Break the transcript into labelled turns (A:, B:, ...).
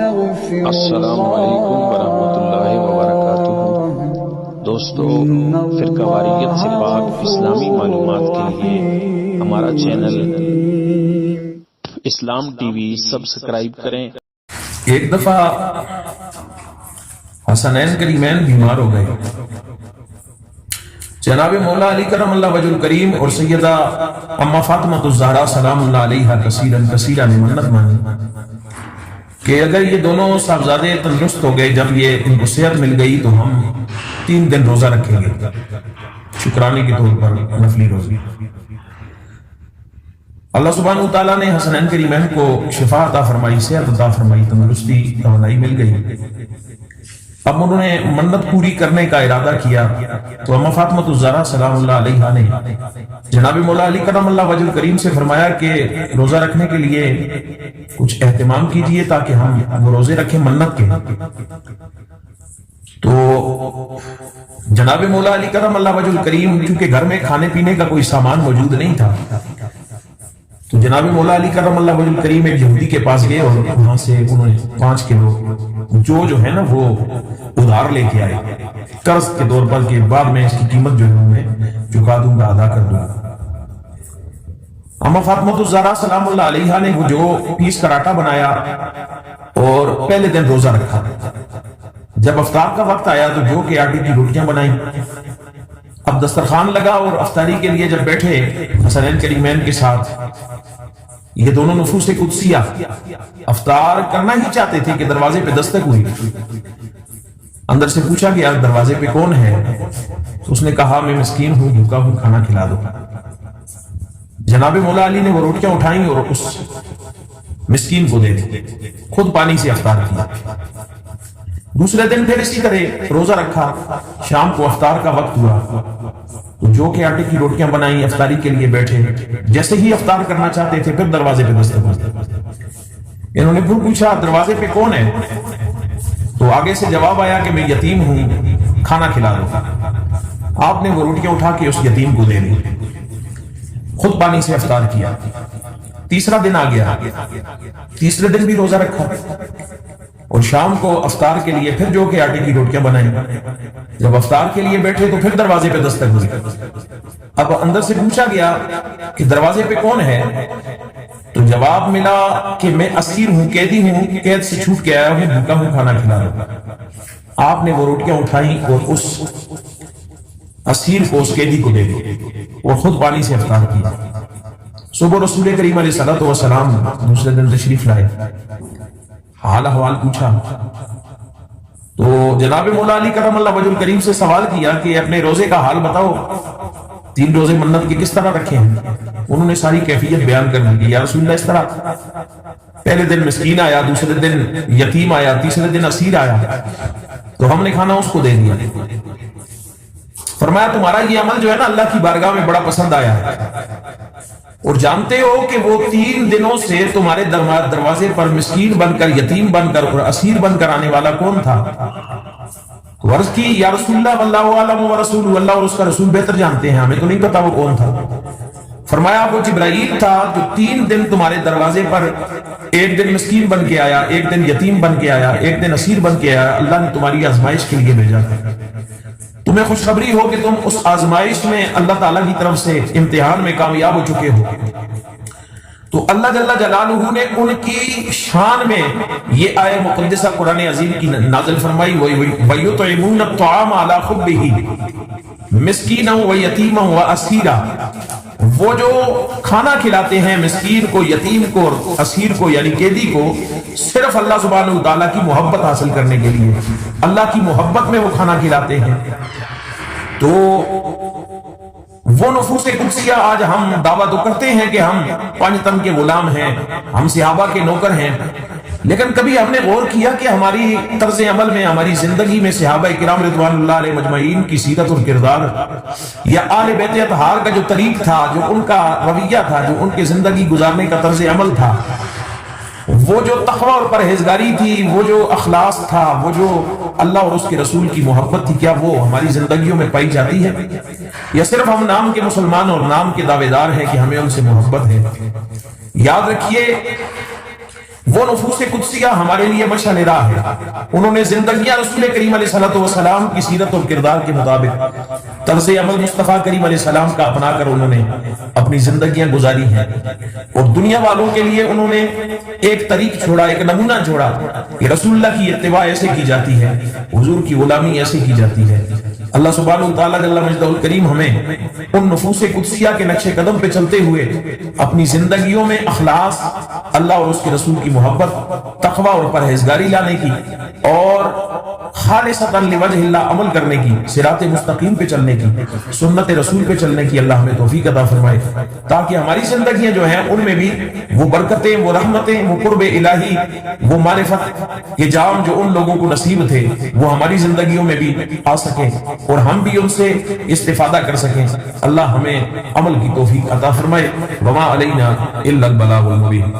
A: السلام علیکم ورحمۃ اللہ وبرکاتہ۔ دوستو، فرقہ واریت سے پاک اسلامی معلومات کے لیے ہمارا چینل اسلام ٹی وی سبسکرائب کریں۔
B: ایک دفعہ حسنین کریمین بیمار ہو گئے۔ جناب مولا علی کرم اللہ وجہ الکریم اور سیدہ اما فاطمہ الزہرا سلام اللہ علیہا کثیرا نے منت مانی کہ اگر یہ دونوں صاحبزادے تندرست ہو گئے، جب یہ ان کو صحت مل گئی تو ہم 3 دن روزہ رکھیں گے شکرانے کے طور پر، نفلی روزے۔ اللہ سبحانہ وتعالیٰ نے حسنین کریمین کو شفا عطا فرمائی، صحت عطا فرمائی، تندرستی توانائی مل گئی۔ اب انہوں نے منت پوری کرنے کا ارادہ کیا تو اما فاطمہ الزہرا سلام اللہ علیہا نے جناب مولا علی کرم اللہ وجہ الکریم سے فرمایا کہ روزہ رکھنے کے لیے کچھ اہتمام کیجئے تاکہ ہم وہ روزے رکھیں منت کے۔ تو جناب مولا علی کرم اللہ وجہ الکریم چونکہ گھر میں کھانے پینے کا کوئی سامان موجود نہیں تھا، تو جناب مولا علی کرم اللہ وجہ الکریم ایک یہودی کے پاس گئے اور وہاں سے انہوں نے 5 کلو جو ہے نا وہ ادھار لے کے آئے قرض کے طور پر، کہ بعد میں اس کی قیمت جو ہے میں چکا دوں گا، ادا کر دوں گا۔ اما فاطمہ الزہرا سلام اللہ علیہا نے وہ جو پیس کر آٹا بنایا اور پہلے دن روزہ رکھا۔ جب افطار کا وقت آیا تو جو کہ آٹے کی روٹیاں بنائیں، اب دسترخوان لگا اور افطاری کے لیے جب بیٹھے حسنین کریمین کے ساتھ، یہ دونوں نفوس قدسیہ افطار کرنا ہی چاہتے تھے کہ دروازے پہ دستک ہوئی۔ اندر سے پوچھا گیا دروازے پہ کون ہے؟ تو اس نے کہا میں مسکین ہوں، بھوکا ہوں، کھانا کھلا دو۔ جناب مولا علی نے وہ روٹیاں اٹھائیں اور اس مسکین کو دے دی، خود پانی سے افطار کیا۔ دوسرے دن پھر اسی طرح روزہ رکھا۔ شام کو افطار کا وقت ہوا تو جو کہ آٹے کی روٹیاں بنائیں، افطاری کے لیے بیٹھے، جیسے ہی افطار کرنا چاہتے تھے پھر دروازے پہ دستک ہوئی۔ انہوں نے پھر پوچھا دروازے پہ کون ہے؟ تو آگے سے جواب آیا کہ میں یتیم ہوں، کھانا کھلا دو۔ آپ نے وہ روٹیاں اٹھا کے اس یتیم کو دے دی، خود پانی سے افطار کیا۔ تیسرا دن آ گیا، تیسرے دن بھی روزہ رکھا اور شام کو افطار کے لیے پھر جو کہ آٹے کی روٹیاں بنائیں۔ جب افطار کے لیے بیٹھے تو پھر دروازے پہ دستک ہوئی۔ اب اندر سے پوچھا گیا کہ دروازے پہ کون ہے؟ تو جواب ملا کہ میں اسیر ہوں، قیدی ہوں، قید سے چھوٹ کے آیا ہوں، بھوکا ہوں، کھانا کھلا دو۔ آپ نے وہ روٹیاں اٹھائیں اور اس اسیر کو، اس قیدی کو دے دی اور خود پانی سے افطار کیا۔ صبح رسول کریم علیہ الصلوۃ والسلام دوسرے دن تشریف لائے، حال احوال پوچھا تو جناب مولا علی کرم اللہ وجہ الکریم سے سوال کیا کہ اپنے روزے کا حال بتاؤ، 3 روزے منت کے کس طرح رکھے ہیں؟ انہوں نے ساری کیفیت بیان کر دی۔ یا رسول اللہ اس طرح پہلے دن مسکین آیا، دوسرے دن یتیم آیا، تیسرے دن اسیر آیا، تو ہم نے کھانا اس کو دے دیا۔ فرمایا تمہارا یہ عمل جو ہے نا اللہ کی بارگاہ میں بڑا پسند آیا ہے، اور جانتے ہو کہ وہ 3 دنوں سے تمہارے دروازے پر مسکین بن کر، یتیم بن کر اور اسیر بن کر آنے والا کون تھا؟ تو عرض کی یا رسول اللہ واللہ اعلم ورسولہ، اللہ اور اس کا رسول بہتر جانتے ہیں، ہمیں تو نہیں پتا وہ کون تھا۔ فرمایا وہ جبرائیل تھا جو 3 دن تمہارے دروازے پر، ایک دن مسکین بن کے آیا، ایک دن یتیم بن کے آیا، ایک دن اسیر بن کے آیا۔ اللہ نے تمہاری آزمائش کے لیے بھیجا۔ تمہیں خوشخبری ہو کہ تم اس آزمائش میں اللہ تعالیٰ کی طرف سے امتحان میں کامیاب ہو چکے ہو۔ تو اللہ جل جلالہ نے ان کی شان میں یہ آیہ مقدسہ قرآن عظیم کی نازل فرمائی، وَيُطْعِمُونَ الطَّعَامَ عَلَىٰ حُبِّهِ مِسْكِينًا وَيَتِيمًا وَأَسِيرًا، وہ جو کھانا کھلاتے ہیں مسکین کو، یتیم کو اور اسیر کو یعنی قیدی کو، صرف اللہ سبحانہ وتعالیٰ کی محبت حاصل کرنے کے لیے، اللہ کی محبت میں وہ کھانا کھلاتے ہیں۔ تو وہ نفوس قدسیہ آج ہم دعویٰ تو کرتے ہیں کہ ہم 5 تن کے غلام ہیں، ہم صحابہ کے نوکر ہیں، لیکن کبھی ہم نے غور کیا کہ ہماری طرز عمل میں، ہماری زندگی میں صحابہ کرام رضوان اللہ علیہ مجمعین کی سیرت اور کردار، یا آل بیت اطہار کا جو طریق تھا، جو ان کا رویہ تھا، جو ان کے زندگی گزارنے کا طرز عمل تھا، وہ جو تقوی اور پرہیزگاری تھی، وہ جو اخلاص تھا، وہ جو اللہ اور اس کے رسول کی محبت تھی، کیا وہ ہماری زندگیوں میں پائی جاتی ہے؟ یا صرف ہم نام کے مسلمان اور نام کے دعوے دار ہیں کہ ہمیں ان سے محبت ہے؟ یاد رکھیے وہ نفوس قدسیہ ہمارے لیے مشعل راہ ہے. انہوں نے زندگیاں رسول کریم علیہ الصلوۃ والسلام کی سیرت اور کردار کے مطابق طرز عمل مصطفیٰ کریم علیہ السلام کا اپنا کر انہوں نے اپنی زندگیاں گزاری ہیں، اور دنیا والوں کے لیے انہوں نے ایک طریق چھوڑا، ایک نمونہ چھوڑا کہ رسول اللہ کی اتباع ایسے کی جاتی ہے، حضور کی غلامی ایسے کی جاتی ہے. اللہ سبحانہ وتعالیٰ جل مجدہ الکریم ہمیں ان نفوس قدسیہ کے نقش قدم پہ چلتے ہوئے اپنی زندگیوں میں اخلاص، اللہ اور اس کے رسول کی محبت، تقوی اور پرہیزگاری لانے کی، اور خالصتاً لوجہ اللہ عمل کرنے کی، صراط مستقیم پہ چلنے کی، سنت رسول پہ چلنے کی اللہ ہمیں توفیق عطا فرمائے، تاکہ ہماری زندگیاں جو ہیں ان میں بھی وہ برکتیں، وہ رحمتیں، وہ قرب الہی، وہ معرفت کے جام جو ان لوگوں کو نصیب تھے وہ ہماری زندگیوں میں بھی آ سکیں اور ہم بھی ان سے استفادہ کر سکیں. اللہ ہمیں عمل کی توفیق عطا فرمائے. وما علینا الا البلاغ المبین.